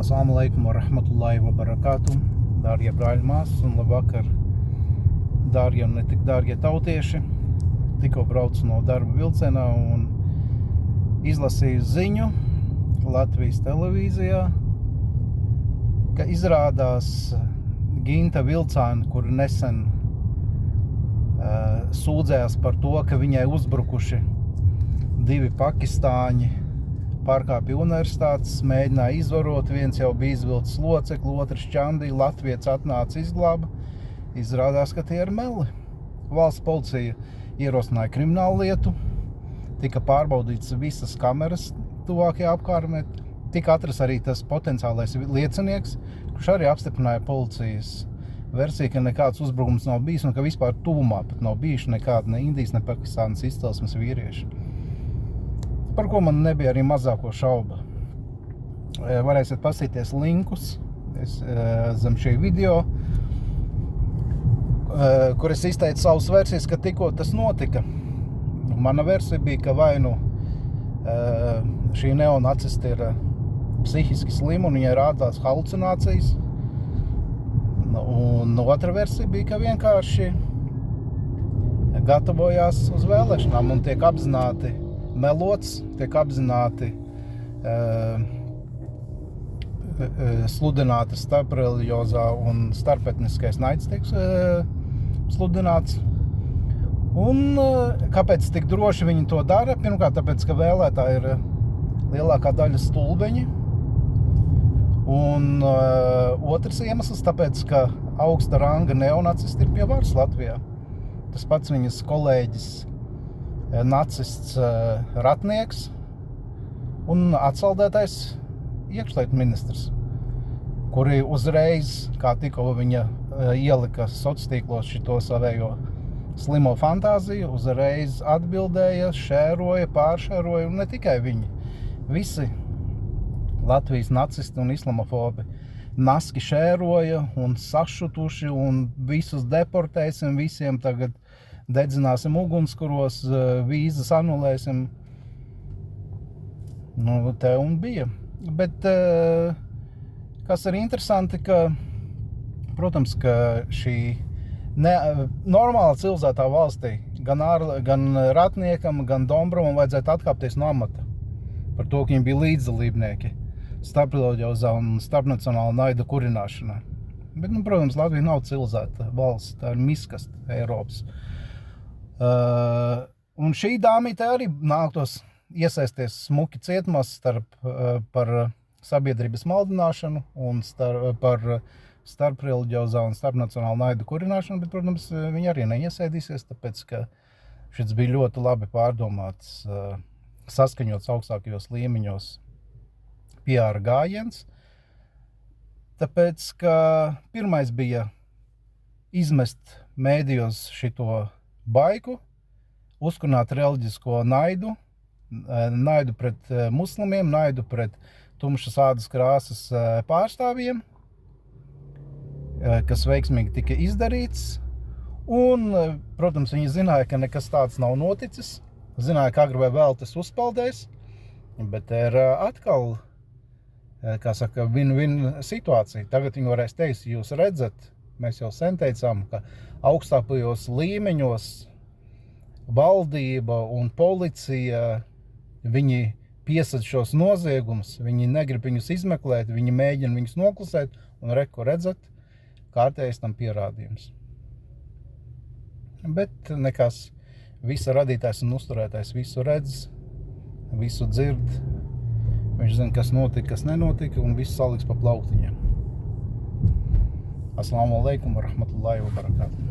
Assalamu alaikum wa rahmatullahi wa barakatuh. Dārgie brāļi māsas un labvakar, dārgie un ne tik dārgie tautieši. Tikko braucu no darba vilcienā un izlasīju ziņu Latvijas televīzijā, ka izrādās Ginta Vilcāne, kur nesen sūdzējās par to, ka viņai uzbrukuši 2 pakistāņi, pārkāpja universitātes, mēģināja izvarot, viens jau bija izvilcis locekli, otrs čandīja, latviets atnāca izglāba. Izrādās, ka tie ir meli. Valsts policija ierosināja kriminālu lietu, tika pārbaudīts visas kameras tuvākajā apkārtnē, tika atrasts arī tas potenciālais liecinieks, kurš arī apstiprināja policijas versiju, ka nekāds uzbrukums nav bijis un ka vispār tuvumā pat nav bijuši nekāda ne Indijas, ne Pakistānas izcelsmes vīrieši. Par ko man nebija arī mazāko šauba. Varēsiet pasīties linkus zem šī video, kur es izteicu savas versijas, ka tikko tas notika. Mana versija bija, ka vai nu šī neonacista ir psihiski slima un viņai rādās halucinācijas. Un otra versija bija, ka vienkārši gatavojās uz vēlēšanām un tiek apzināti melots, tiek apzināti sludināta starpreliģiozā un starpetniskais naids tiek sludināts. Un kāpēc tik droši viņi to dara? Pirmkārt, tāpēc, ka vēlētāji ir lielākā daļa stulbeņi. Un otrs iemesls, tāpēc, ka augsta ranga neonacisti ir pie varas Latvijā. Tas pats viņas kolēģis nacists Ratnieks un atsaldētais iekšlietu ministrs, kuri uzreiz, kā tikko viņa ielika sociālos šito savējo slimo fantāziju, uzreiz atbildēja, šēroja, pāršēroja, un ne tikai viņi. Visi Latvijas nacisti un islamofobi naski šēroja un sašutuši un visus deportēsim, visiem tagad dedzināsim ugunskuros, vīzas anulēsim. Nu, te un bija. Bet, kas ir interesanti, ka, protams, ka šī normāla civilizētā valstī gan Ratniekam, gan Dombrovam vajadzētu atkāpties no amata par to, ka viņi bija līdzdalībnieki starpreliģiozā un starpnacionāla naida kurināšanā. Bet, protams, Latvija nav civilizēta valsts, tā ir miskasta Eiropas. Un šī dāmīte arī nāktos iesaisties smuki cietumos par sabiedrības maldināšanu un par starpreliģiozā un starpnacionālu naidu kurināšanu, bet, protams, viņi arī neiesēdīsies, tāpēc, ka šis bija ļoti labi pārdomāts, saskaņots augstākajos līmeņos PR gājiens, tāpēc, ka pirmais bija izmest mēdījos šito baiku, uzkurināt reliģisko naidu pret muslimiem, naidu pret tumšas ādas krāsas pārstāvjiem, kas veiksmīgi tika izdarīts. Un, protams, viņi zināja, ka nekas tāds nav noticis, zināja, ka agri vai vēl tas uzpeldēs, bet ir atkal, kā saka, win-win situācija. Tagad viņi varēs teikt, jūs redzat, mēs jau sen teicām, ka augstākajos līmeņos valdība un policija, viņi piesad šos noziegumus, viņi negrib viņus izmeklēt, viņi mēģina viņus noklusēt, un ko redzat, kārtējais tam pierādījums. Bet nekas, visa radītājs un uzturētājs visu redz, visu dzird, viņš zina, kas notika, kas nenotika, un visu saliks pa plauktiņiem. Assalamu alaikum wa rahmatullahi wa barakatuh.